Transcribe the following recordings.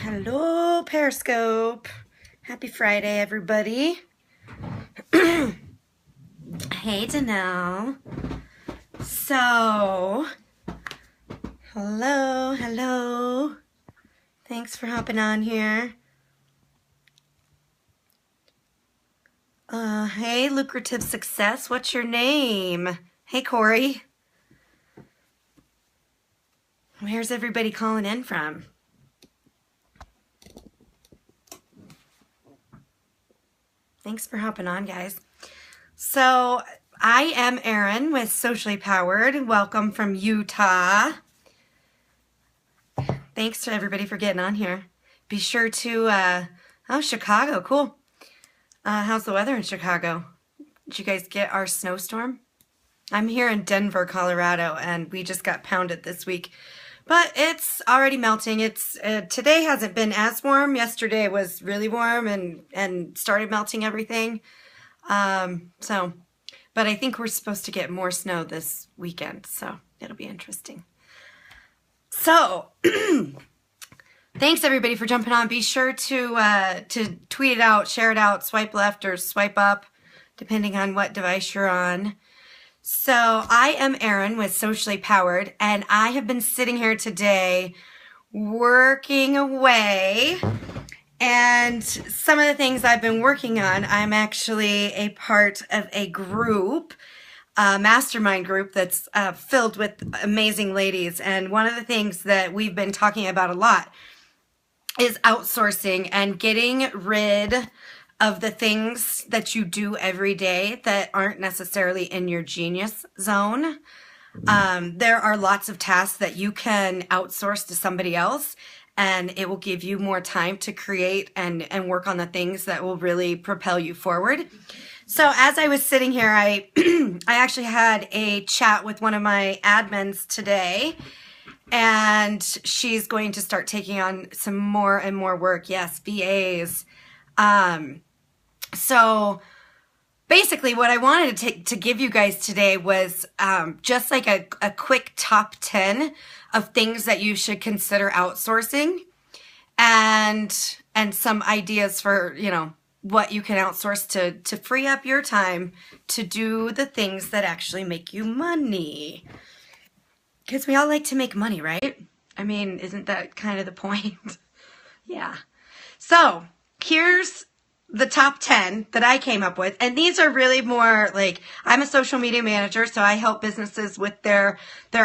Hello, Periscope. Happy Friday, everybody. Hey, Danelle. So, hello. Thanks for hopping on here. Hey, Lucrative Success. What's your name? Hey, Corey. Where's everybody calling in from? Thanks for hopping on, guys. So, I am Erin with Socially Powered. Welcome from Utah. Thanks to everybody for getting on here. Be sure to, Chicago, cool. How's the weather in Chicago? Did you guys get our snowstorm? I'm here in Denver, Colorado, and we just got pounded this week. But it's already melting. Today hasn't been as warm. Yesterday was really warm and started melting everything. But I think we're supposed to get more snow this weekend, so it'll be interesting. So, thanks everybody for jumping on. Be sure to tweet it out, share it out, swipe left or swipe up, depending on what device you're on. So I am Erin with Socially Powered, and I have been sitting here today working away. And some of the things I've been working on, I'm actually a part of a group, a mastermind group that's filled with amazing ladies. And one of the things that we've been talking about a lot is outsourcing and getting rid of the things that you do every day that aren't necessarily in your genius zone. There are lots of tasks that you can outsource to somebody else, and it will give you more time to create and work on the things that will really propel you forward. So as I was sitting here, I actually had a chat with one of my admins today, and she's going to start taking on some more and more work. Yes, VAs. So basically what I wanted to give you guys today was just like a quick top 10 of things that you should consider outsourcing and some ideas for, what you can outsource to free up your time to do the things that actually make you money. Because we all like to make money, right? I mean, isn't that kind of the point? Yeah. So here's the top 10 that I came up with. And these are really more like, I'm a social media manager, so I help businesses with their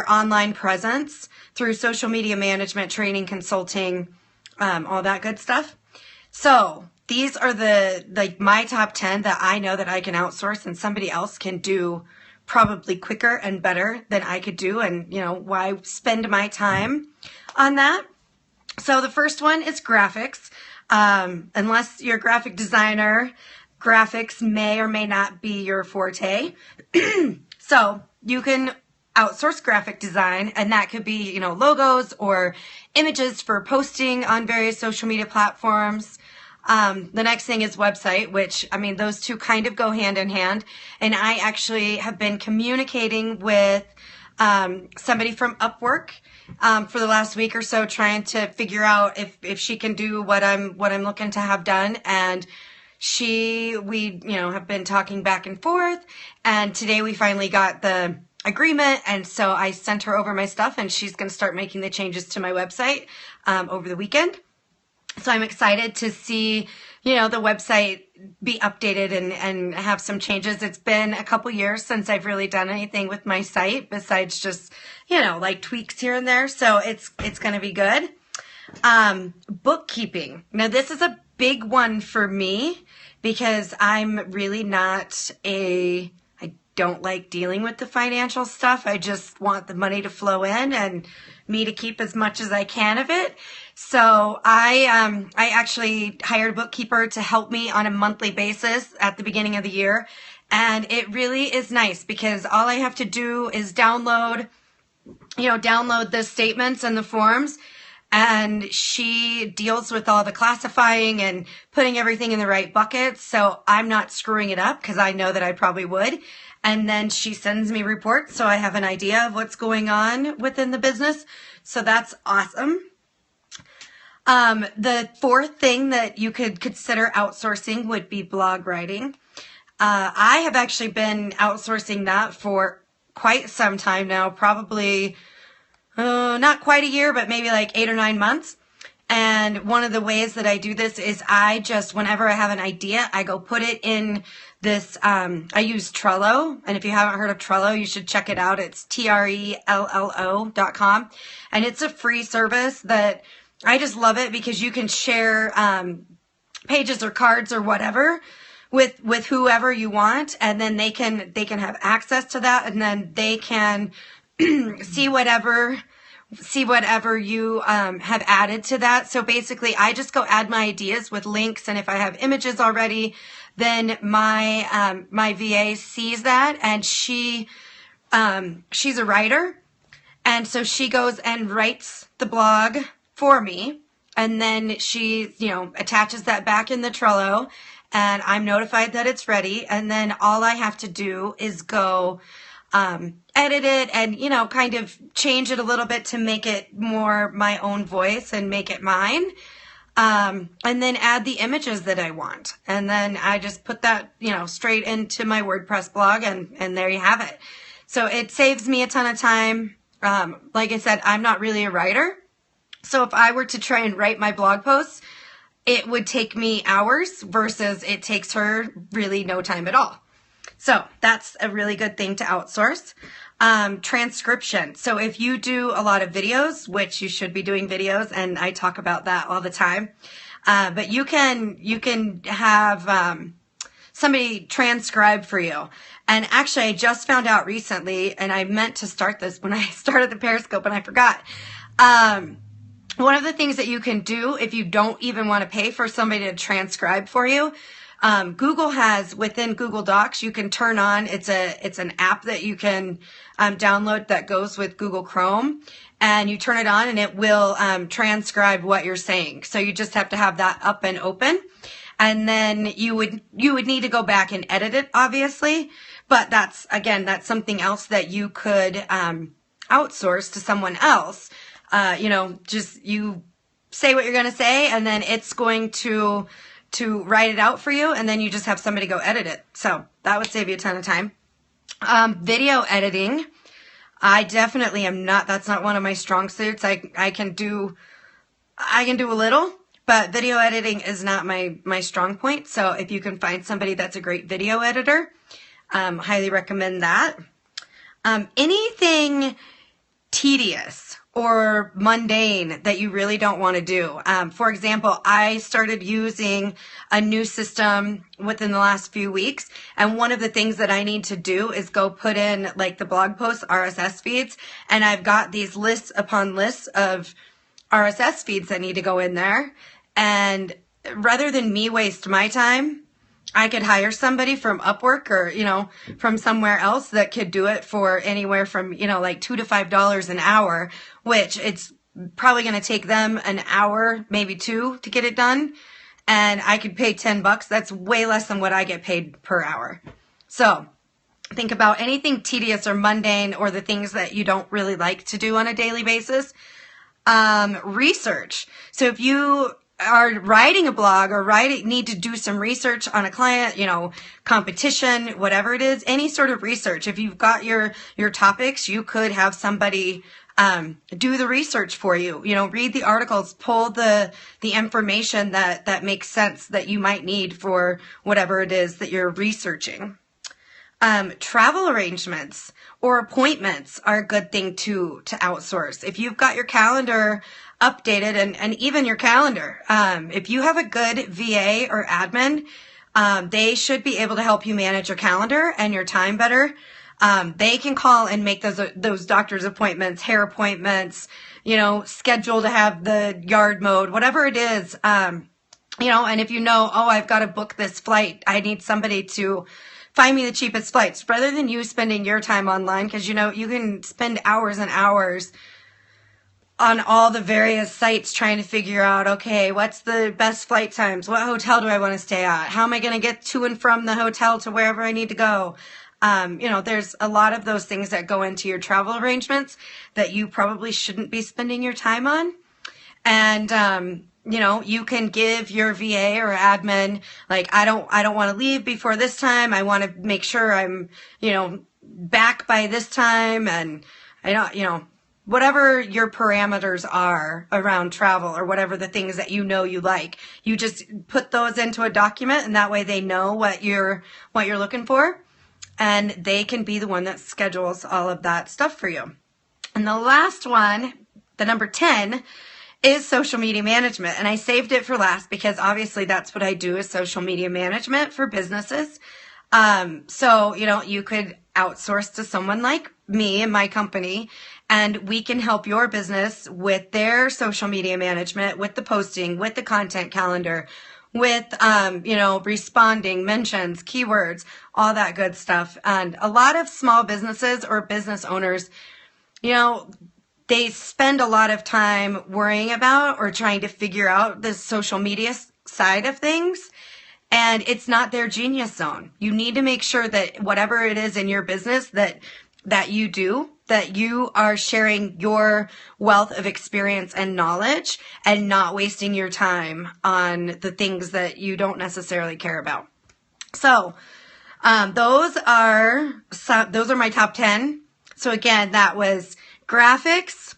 online presence through social media management, training, consulting, all that good stuff. So these are my top 10 that I know that I can outsource and somebody else can do probably quicker and better than I could do. And, why spend my time on that? So the first one is graphics. Unless you're a graphic designer, graphics may or may not be your forte. So you can outsource graphic design, and that could be, logos or images for posting on various social media platforms. The next thing is website, which, those two kind of go hand in hand. And I actually have been communicating with somebody from Upwork for the last week or so, trying to figure out if she can do what I'm looking to have done. And we have been talking back and forth, and today we finally got the agreement. And so I sent her over my stuff, and she's going to start making the changes to my website over the weekend. So I'm excited to see, the website be updated and have some changes. It's been a couple years since I've really done anything with my site besides just, like tweaks here and there. So it's going to be good. Bookkeeping. Now this is a big one for me because I'm really I don't like dealing with the financial stuff. I just want the money to flow in and me to keep as much as I can of it. So I actually hired a bookkeeper to help me on a monthly basis at the beginning of the year. And it really is nice because all I have to do is download the statements and the forms, and she deals with all the classifying and putting everything in the right buckets. So I'm not screwing it up because I know that I probably would. And then she sends me reports so I have an idea of what's going on within the business. So that's awesome. The fourth thing that you could consider outsourcing would be blog writing. I have actually been outsourcing that for quite some time now, probably not quite a year, but maybe like 8 or 9 months. And one of the ways that I do this is I just, whenever I have an idea, I go put it in this, I use Trello. And if you haven't heard of Trello, you should check it out. It's trello.com. And it's a free service that I just love it because you can share pages or cards or whatever with whoever you want, and then they can have access to that, and then they can see whatever you have added to that. So basically, I just go add my ideas with links, and if I have images already, then my my VA sees that, and she's a writer, and so she goes and writes the blog for me, and then she attaches that back in the Trello, and I'm notified that it's ready, and then all I have to do is go edit it and, kind of change it a little bit to make it more my own voice and make it mine. And then add the images that I want. And then I just put that, straight into my WordPress blog, and there you have it. So it saves me a ton of time. Like I said, I'm not really a writer. So if I were to try and write my blog posts, it would take me hours versus it takes her really no time at all. So that's a really good thing to outsource. Transcription. So if you do a lot of videos, which you should be doing videos, and I talk about that all the time, but you can have somebody transcribe for you. And actually, I just found out recently, and I meant to start this when I started the Periscope, and I forgot. One of the things that you can do if you don't even want to pay for somebody to transcribe for you, Google has, within Google Docs, you can turn on, it's an app that you can download that goes with Google Chrome, and you turn it on and it will transcribe what you're saying. So you just have to have that up and open, and then you would need to go back and edit it, obviously, but that's something else that you could outsource to someone else. Just you say what you're going to say, and then it's going to write it out for you, and then you just have somebody go edit it. So that would save you a ton of time. Video editing, I definitely am not, that's not one of my strong suits. I can do a little, but video editing is not my strong point. So if you can find somebody that's a great video editor, highly recommend that. Anything tedious or mundane that you really don't want to do. For example, I started using a new system within the last few weeks, and one of the things that I need to do is go put in like the blog posts, RSS feeds, and I've got these lists upon lists of RSS feeds that need to go in there, and rather than me waste my time, I could hire somebody from Upwork or, from somewhere else that could do it for anywhere from, like $2 to $5 an hour, which it's probably going to take them an hour, maybe 2 to get it done. And I could pay $10. That's way less than what I get paid per hour. So think about anything tedious or mundane or the things that you don't really like to do on a daily basis. Research. So if you are writing a blog or need to do some research on a client, competition, whatever it is, any sort of research. If you've got your topics, you could have somebody do the research for you. Read the articles, pull the information that makes sense that you might need for whatever it is that you're researching. Travel arrangements or appointments are a good thing to outsource. If you've got your calendar updated and even your calendar, if you have a good VA or admin, they should be able to help you manage your calendar and your time better. They can call and make those doctor's appointments, hair appointments, schedule to have the yard mowed, whatever it is, and if I've got to book this flight, I need somebody to find me the cheapest flights, rather than you spending your time online, because, you can spend hours and hours on all the various sites trying to figure out, okay, what's the best flight times? What hotel do I want to stay at? How am I going to get to and from the hotel to wherever I need to go? There's a lot of those things that go into your travel arrangements that you probably shouldn't be spending your time on. And, you know, you can give your VA or admin, like, I don't want to leave before this time. I want to make sure I'm, you know, back by this time. And I don't, you know, whatever your parameters are around travel or whatever the things that you know you like, you just put those into a document, and that way they know what you're looking for, and they can be the one that schedules all of that stuff for you. And the last one, the number 10, is social media management. And I saved it for last because obviously that's what I do, is social media management for businesses. So, you know, you could outsource to someone like me and my company, and we can help your business with their social media management, with the posting, with the content calendar, with, you know, responding, mentions, keywords, all that good stuff. And a lot of small businesses or business owners, you know, they spend a lot of time worrying about or trying to figure out the social media side of things, and it's not their genius zone. You need to make sure that whatever it is in your business that you do, that you are sharing your wealth of experience and knowledge and not wasting your time on the things that you don't necessarily care about. So those are my top 10. So again, that was graphics,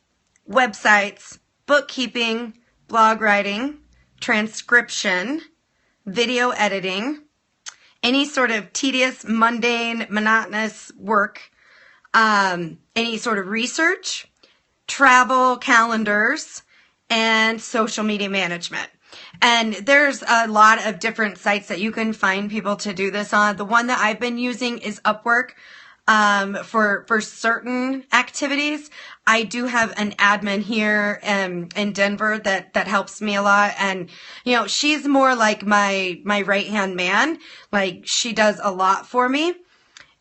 websites, bookkeeping, blog writing, transcription, video editing, any sort of tedious, mundane, monotonous work, any sort of research, travel calendars, and social media management. And there's a lot of different sites that you can find people to do this on. The one that I've been using is Upwork. For certain activities. I do have an admin here in Denver that helps me a lot. And, you know, she's more like my right-hand man. Like, she does a lot for me.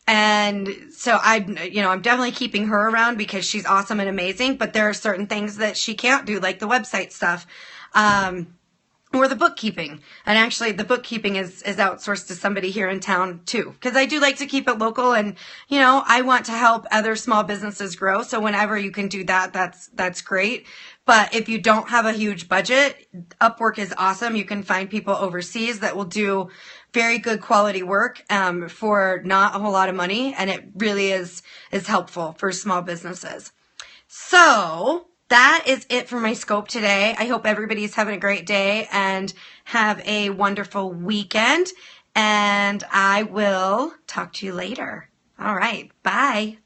And so I'm definitely keeping her around because she's awesome and amazing. But there are certain things that she can't do, like the website stuff. Or the bookkeeping. And actually the bookkeeping is outsourced to somebody here in town too. Because I do like to keep it local, and, you know, I want to help other small businesses grow. So whenever you can do that, that's great. But if you don't have a huge budget, Upwork is awesome. You can find people overseas that will do very good quality work for not a whole lot of money. And it really is helpful for small businesses. So that is it for my scope today. I hope everybody's having a great day and have a wonderful weekend. And I will talk to you later. All right. Bye.